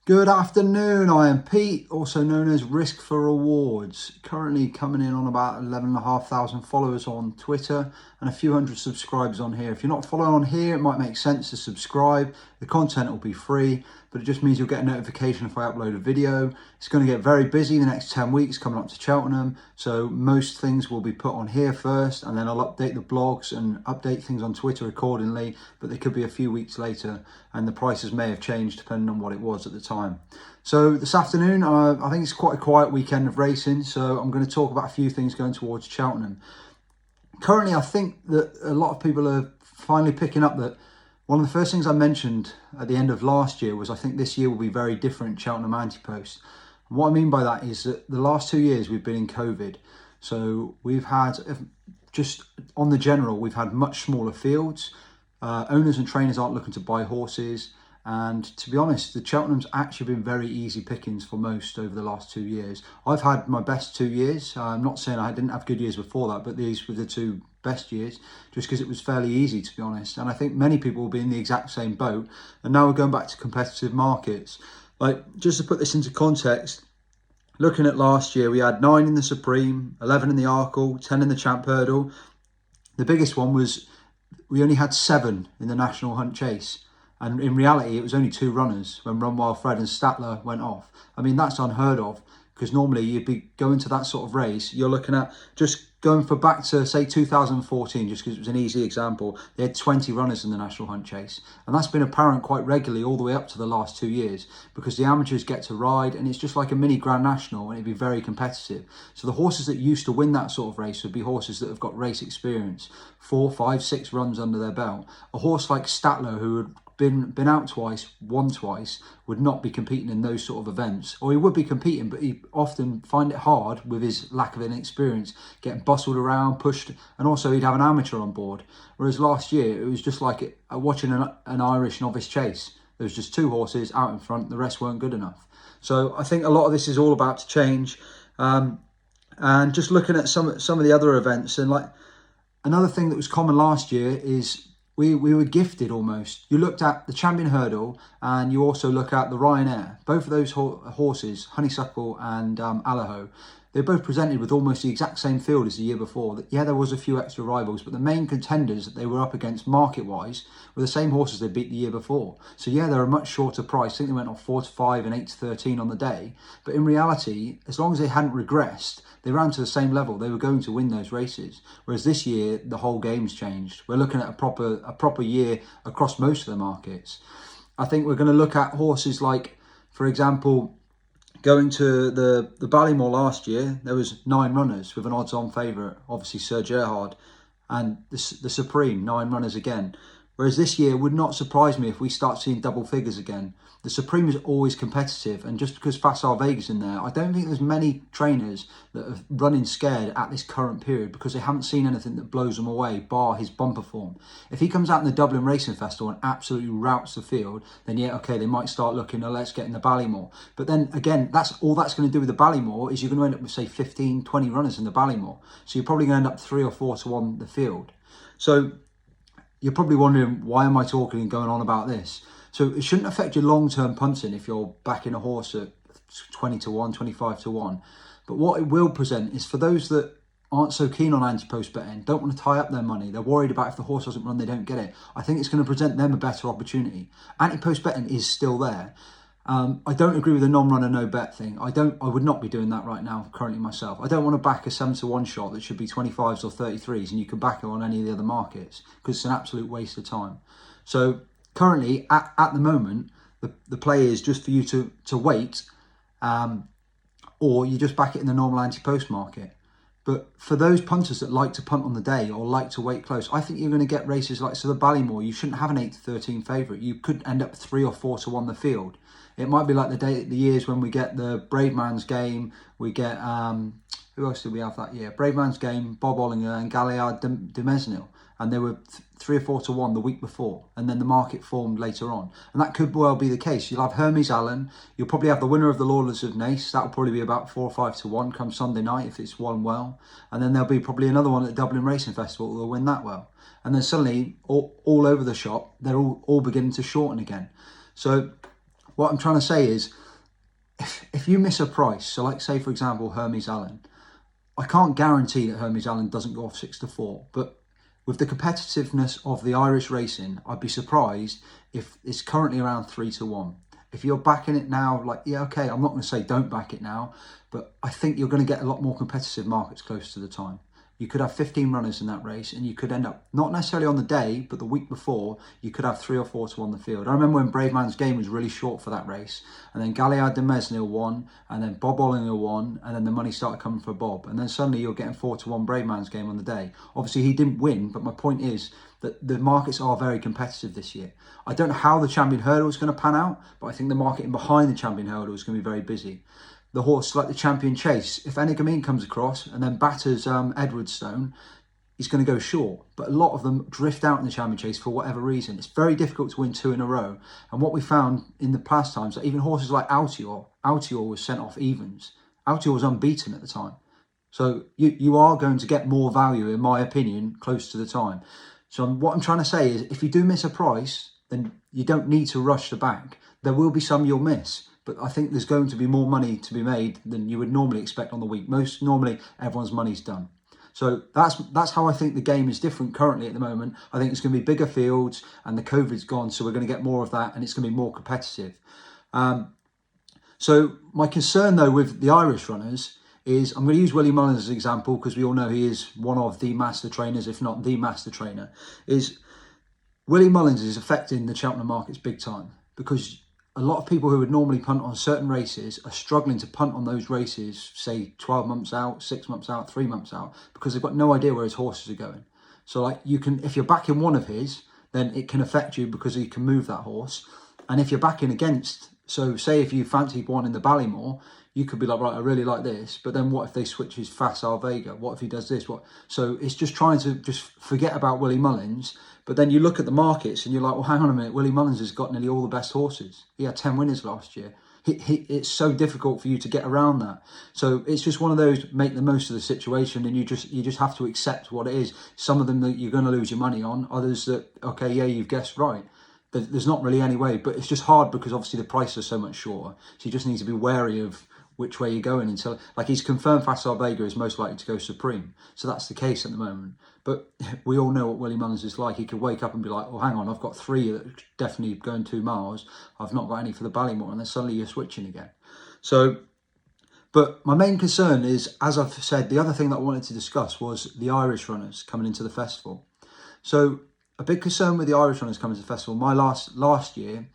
Good afternoon, I am Pete, also known as Risk for Rewards. Currently coming in on about 11,500 followers on Twitter and a few hundred subscribers on here. If you're not following on here, it might make sense to subscribe. The content will be free, but it just means you'll get a notification if I upload a video. It's going to get very busy the next 10 weeks coming up to Cheltenham, so most things will be put on here first, and then I'll update the blogs and update things on Twitter accordingly, but they could be a few weeks later, and the prices may have changed depending on what it was at the time. So this afternoon, I think it's quite a quiet weekend of racing, so I'm going to talk about a few things going towards Cheltenham. Currently, I think that a lot of people are finally picking up that one of the first things I mentioned at the end of last year was I think this year will be very different, Cheltenham Antepost. And what I mean by that is that the last 2 years we've been in COVID. So we've had, just on the general, we've had much smaller fields. Owners and trainers aren't looking to buy horses. And to be honest, the Cheltenham's actually been very easy pickings for most over the last 2 years. I've had my best 2 years. I'm not saying I didn't have good years before that, but these were the two best years just because it was fairly easy, to be honest. And I think many people will be in the exact same boat. And now we're going back to competitive markets. Like, just to put this into context, looking at last year, we had 9 in the Supreme, 11 in the Arkle, 10 in the Champ Hurdle. The biggest one was we only had 7 in the National Hunt Chase. And in reality, it was only 2 runners when Run Wild Fred and Statler went off. I mean, that's unheard of, because normally you'd be going to that sort of race. You're looking at just going for back to, say, 2014, just because it was an easy example. They had 20 runners in the National Hunt Chase. And that's been apparent quite regularly all the way up to the last 2 years, because the amateurs get to ride, and it's just like a mini Grand National, and it'd be very competitive. So the horses that used to win that sort of race would be horses that have got race experience, 4, 5, 6 runs under their belt. A horse like Statler, who would been out twice, won twice, would not be competing in those sort of events. Or he would be competing, but he often find it hard with his lack of inexperience, getting bustled around, pushed, and also he'd have an amateur on board. Whereas last year, it was just like watching an Irish novice chase. There was just 2 horses out in front, the rest weren't good enough. So I think a lot of this is all about to change. And just looking at some of the other events, and like another thing that was common last year is we were gifted almost. You looked at the Champion Hurdle and you also look at the Ryanair. Both of those horses, Honeysuckle and Allaho, they both presented with almost the exact same field as the year before. Yeah, there was a few extra rivals, but the main contenders that they were up against market-wise were the same horses they beat the year before. So yeah, they're a much shorter price. I think they went off 4 to 5 and 8 to 13 on the day. But in reality, as long as they hadn't regressed, they ran to the same level. They were going to win those races. Whereas this year, the whole game's changed. We're looking at a proper year across most of the markets. I think we're going to look at horses like, for example, going to the Ballymore last year, there was 9 runners with an odds-on favourite, obviously Sir Gerhard, and the Supreme, 9 runners again. Whereas this year, would not surprise me if we start seeing double figures again. The Supreme is always competitive, and just because Facile Vega's in there, I don't think there's many trainers that are running scared at this current period because they haven't seen anything that blows them away, bar his bumper form. If he comes out in the Dublin Racing Festival and absolutely routs the field, then yeah, okay, they might start looking, oh, let's get in the Ballymore. But then again, that's going to do with the Ballymore is you're going to end up with, say, 15, 20 runners in the Ballymore. So you're probably going to end up 3 or 4 to 1 the field. So you're probably wondering, why am I talking and going on about this? So it shouldn't affect your long-term punting if you're backing a horse at 20 to 1, 25 to 1. But what it will present is for those that aren't so keen on anti-post betting, don't want to tie up their money, they're worried about if the horse doesn't run, they don't get it. I think it's going to present them a better opportunity. Anti-post betting is still there. I don't agree with the non-runner, no-bet thing. I would not be doing that right now, currently myself. I don't want to back a 7 to 1 shot that should be 25s or 33s and you can back it on any of the other markets because it's an absolute waste of time. So currently, at the moment, the play is just for you to wait or you just back it in the normal anti-post market. But for those punters that like to punt on the day or like to wait close, I think you're going to get races like, so the Ballymore, you shouldn't have an 8 to 13 favourite. You could end up 3 or 4 to 1 the field. It might be like the years when we get the Brave Man's Game, we get, who else did we have that year? Brave Man's Game, Bob Ollinger and Galliard de Mesnil. And they were 3 or 4 to 1 the week before. And then the market formed later on. And that could well be the case. You'll have Hermes Allen. You'll probably have the winner of the Lawless of Nace. That'll probably be about 4 or 5 to 1 come Sunday night if it's won well. And then there'll be probably another one at the Dublin Racing Festival that will win that well. And then suddenly, all over the shop, they're all beginning to shorten again. So what I'm trying to say is, if you miss a price, so like say for example Hermes Allen, I can't guarantee that Hermes Allen doesn't go off 6-4, but with the competitiveness of the Irish racing, I'd be surprised if it's currently around 3-1. If you're backing it now, like, yeah, okay, I'm not going to say don't back it now, but I think you're going to get a lot more competitive markets close to the time. You could have 15 runners in that race, and you could end up, not necessarily on the day, but the week before, you could have 3 or 4 to won the field. I remember when Brave Man's Game was really short for that race, and then Galliard de Mesnil won, and then Bob Ollinger won, and then the money started coming for Bob. And then suddenly you're getting 4 to 1 Brave Man's Game on the day. Obviously, he didn't win, but my point is that the markets are very competitive this year. I don't know how the Champion Hurdle is going to pan out, but I think the market in behind the Champion Hurdle is going to be very busy. The horse like the Champion Chase, if Enegamine comes across and then batters Edwardstone, he's going to go short. But a lot of them drift out in the Champion Chase for whatever reason. It's very difficult to win 2 in a row. And what we found in the past times, that even horses like Altior was sent off evens. Altior was unbeaten at the time. So you are going to get more value, in my opinion, close to the time. So what I'm trying to say is, if you do miss a price, then you don't need to rush the back. There will be some you'll miss, but I think there's going to be more money to be made than you would normally expect on the week. Most normally, everyone's money's done. So that's how I think the game is different currently at the moment. I think it's going to be bigger fields, and the COVID's gone, so we're going to get more of that, and it's going to be more competitive. So my concern, though, with the Irish runners is, I'm going to use Willie Mullins as an example, because we all know he is one of the master trainers, if not the master trainer, is Willie Mullins is affecting the Cheltenham markets big time, because a lot of people who would normally punt on certain races are struggling to punt on those races, say 12 months out, 6 months out, 3 months out, because they've got no idea where his horses are going. So like, you can, if you're backing one of his, then it can affect you because he can move that horse. And if you're backing against, so say if you fancied one in the Ballymore, you could be like, right, I really like this, but then what if they switch his Facile Vega? What if he does this? What? So it's just trying to just forget about Willie Mullins. But then you look at the markets and you're like, well, hang on a minute, Willie Mullins has got nearly all the best horses. He had 10 winners last year. It's so difficult for you to get around that. So it's just one of those, make the most of the situation, and you just have to accept what it is. Some of them that you're going to lose your money on, others that, okay, yeah, you've guessed right. There's not really any way, but it's just hard because obviously the prices are so much shorter. So you just need to be wary of which way you're going until, like, he's confirmed Facile Vega is most likely to go Supreme. So that's the case at the moment. But we all know what Willie Mullins is like. He could wake up and be like, oh, hang on, I've got 3 that are definitely going 2 miles. I've not got any for the Ballymore. And then suddenly you're switching again. So, but my main concern is, as I've said, the other thing that I wanted to discuss was the Irish runners coming into the festival. So a big concern with the Irish runners coming to the festival, my last year,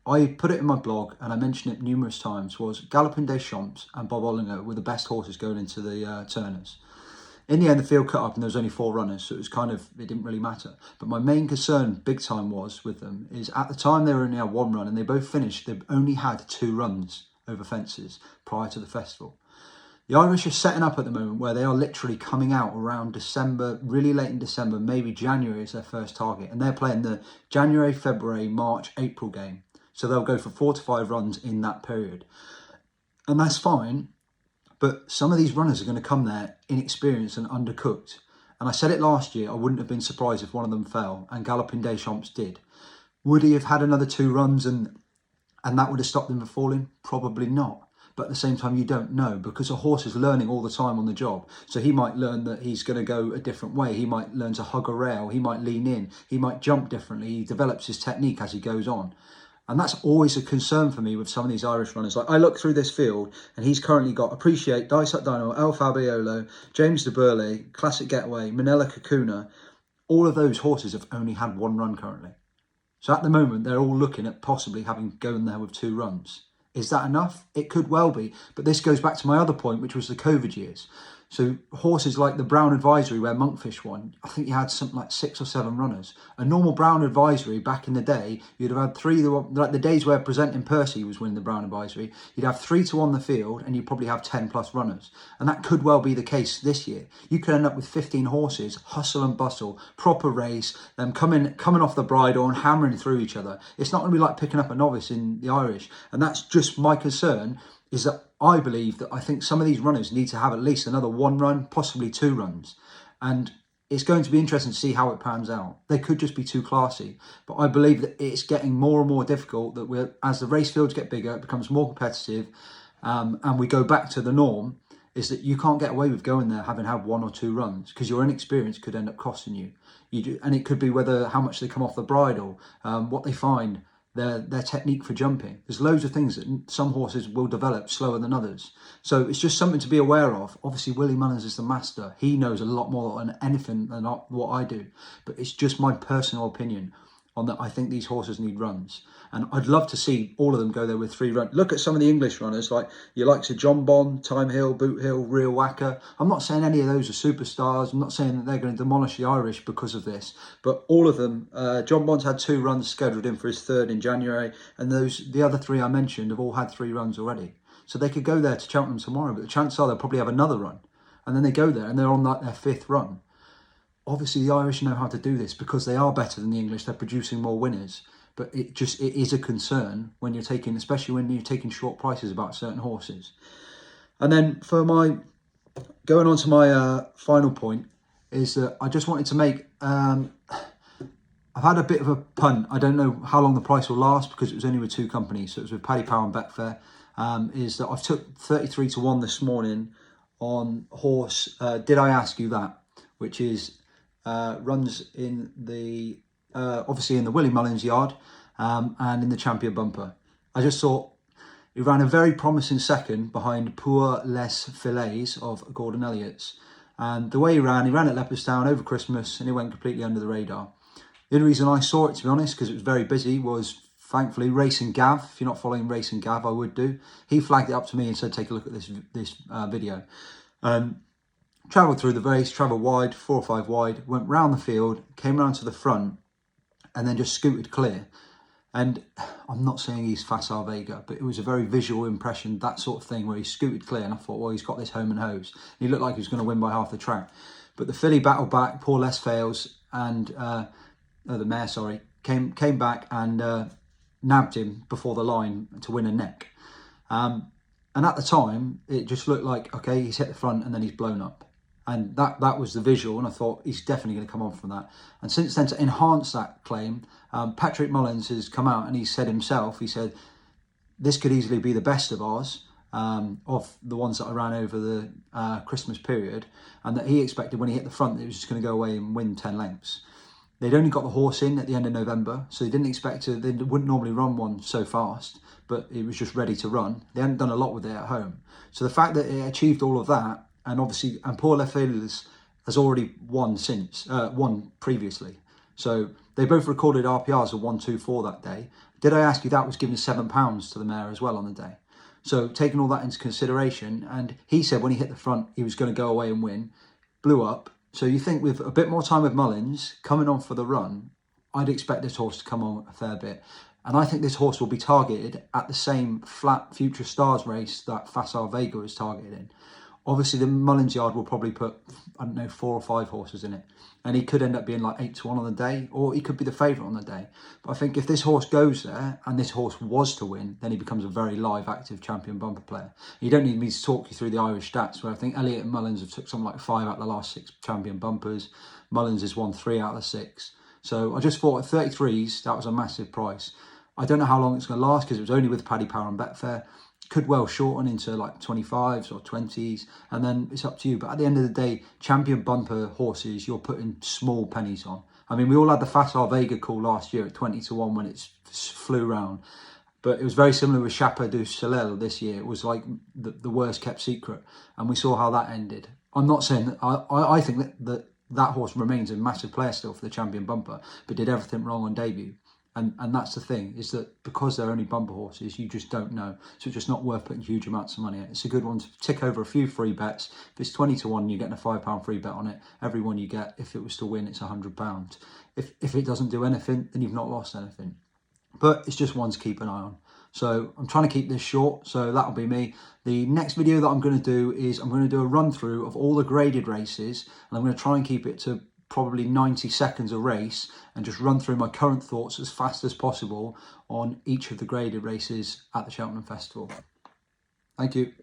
I put it in my blog and I mentioned it numerous times, was Galloping Des Champs and Bob Ollinger were the best horses going into the Turners. In the end, the field cut up and there was only 4 runners, so it was kind of, it didn't really matter. But my main concern, big time, was with them, is at the time they only had 1 run, and they both finished, they only had 2 runs over fences prior to the festival. The Irish are setting up at the moment where they are literally coming out around December, really late in December, maybe January is their first target. And they're playing the January, February, March, April game. So they'll go for 4 to 5 runs in that period. And that's fine. But some of these runners are going to come there inexperienced and undercooked. And I said it last year, I wouldn't have been surprised if one of them fell, and Galloping Des Champs did. Would he have had another 2 runs and that would have stopped him from falling? Probably not. But at the same time, you don't know, because a horse is learning all the time on the job. So he might learn that he's going to go a different way. He might learn to hug a rail. He might lean in. He might jump differently. He develops his technique as he goes on. And that's always a concern for me with some of these Irish runners. Like, I look through this field and he's currently got Appreciate, Dysart Dynamo, El Fabiolo, James de Burley, Classic Getaway, Manila Kakuna. All of those horses have only had 1 run currently. So at the moment, they're all looking at possibly having gone there with 2 runs. Is that enough? It could well be. But this goes back to my other point, which was the COVID years. So horses like the Brown Advisory, where Monkfish won, I think you had something like 6 or 7 runners. A normal Brown Advisory back in the day, you'd have had 3, like the days where Presenting Percy was winning the Brown Advisory, you'd have 3 to 1 the field and you'd probably have 10 plus runners. And that could well be the case this year. You could end up with 15 horses, hustle and bustle, proper race, them coming off the bridle and hammering through each other. It's not going to be like picking up a novice in the Irish. And that's just my concern, is that I believe that I think some of these runners need to have at least another 1 run, possibly 2 runs. And it's going to be interesting to see how it pans out. They could just be too classy, but I believe that it's getting more and more difficult, that as the race fields get bigger, it becomes more competitive, and we go back to the norm, is that you can't get away with going there having had 1 or 2 runs, because your inexperience could end up costing you. And it could be how much they come off the bridle, what they find, their technique for jumping. There's loads of things that some horses will develop slower than others. So it's just something to be aware of. Obviously, Willie Mullins is the master. He knows a lot more on anything than what I do. But it's just my personal opinion on that. I think these horses need runs. And I'd love to see all of them go there with 3 runs. Look at some of the English runners, like your likes of John Bond, Time Hill, Boot Hill, Real Wacker. I'm not saying any of those are superstars. I'm not saying that they're going to demolish the Irish because of this. But all of them, John Bond's had 2 runs scheduled in for his 3rd in January. And the other 3 I mentioned have all had 3 runs already. So they could go there to Cheltenham tomorrow, but the chances are they'll probably have another run. And then they go there and they're on their 5th run. Obviously, the Irish know how to do this because they are better than the English. They're producing more winners. But it is a concern when you're taking, especially when you're taking short prices about certain horses. And then going on to my final point, is that I just wanted to make, I've had a bit of a punt. I don't know how long the price will last because it was only with 2 companies. So it was with Paddy Power and Betfair. Is that I've took 33 to 1 this morning on horse, Did I Ask You That? Which is, runs in the, obviously in the Willie Mullins yard, and in the Champion Bumper. I just thought he ran a very promising second behind Pour Les Filets of Gordon Elliott's. And the way he ran at Leopardstown over Christmas, and he went completely under the radar. The only reason I saw it, to be honest, because it was very busy, was thankfully Racing Gav. If you're not following Racing Gav, I would do. He flagged it up to me and said, take a look at this video. Travelled through the race, travelled wide, 4 or 5 wide, went round the field, came round to the front, and then just scooted clear. And I'm not saying he's Facile Vega, but it was a very visual impression, that sort of thing, where he scooted clear, and I thought, well, he's got this home and hose. He looked like he was going to win by half the track. But the filly battled back, Paul Les fails, and the mare, sorry, came back and nabbed him before the line to win a neck. And at the time, it just looked like, okay, he's hit the front and then he's blown up. And that was the visual, and I thought he's definitely going to come on from that. And since then, to enhance that claim, Patrick Mullins has come out and he said himself, he said, this could easily be the best of ours, of the ones that I ran over the Christmas period, and that he expected when he hit the front that he was just going to go away and win 10 lengths. They'd only got the horse in at the end of November, so they didn't expect to, they wouldn't normally run one so fast, but it was just ready to run. They hadn't done a lot with it at home. So the fact that it achieved all of that, and obviously, and Paul Lefebvre has already won previously. So they both recorded RPRs of 1-2-4 that day. Did I Ask You That was given £7 to the mare as well on the day. So taking all that into consideration, and he said when he hit the front, he was going to go away and win, blew up. So you think with a bit more time with Mullins coming on for the run, I'd expect this horse to come on a fair bit. And I think this horse will be targeted at the same flat Future Stars race that Facile Vega is targeted in. Obviously, the Mullins yard will probably put, I don't know, 4 or 5 horses in it. And he could end up being like 8 to 1 on the day, or he could be the favourite on the day. But I think if this horse goes there, and this horse was to win, then he becomes a very live, active Champion Bumper player. You don't need me to talk you through the Irish stats, where I think Elliott and Mullins have took something like 5 out of the last 6 Champion Bumpers. Mullins has won 3 out of the 6. So I just thought at 33s, that was a massive price. I don't know how long it's going to last, because it was only with Paddy Power and Betfair. Could well shorten into like 25s or 20s, and then it's up to you. But at the end of the day, Champion Bumper horses, you're putting small pennies on. I mean, we all had the Facile Vega call last year at 20 to 1 when it flew round. But it was very similar with Chapeau du Soleil this year. It was like the worst kept secret. And we saw how that ended. I'm not saying that, I think that horse remains a massive player still for the Champion Bumper, but did everything wrong on debut. And that's the thing, is that because they're only bumper horses, you just don't know. So it's just not worth putting huge amounts of money in. It's a good one to tick over a few free bets. If it's 20 to 1, you're getting a £5 free bet on it. Every one you get, if it was to win, it's £100. If it doesn't do anything, then you've not lost anything. But it's just one to keep an eye on. So I'm trying to keep this short, so that'll be me. The next video that I'm going to do is I'm going to do a run through of all the graded races, and I'm going to try and keep it to probably 90 seconds a race, and just run through my current thoughts as fast as possible on each of the graded races at the Cheltenham Festival. Thank you.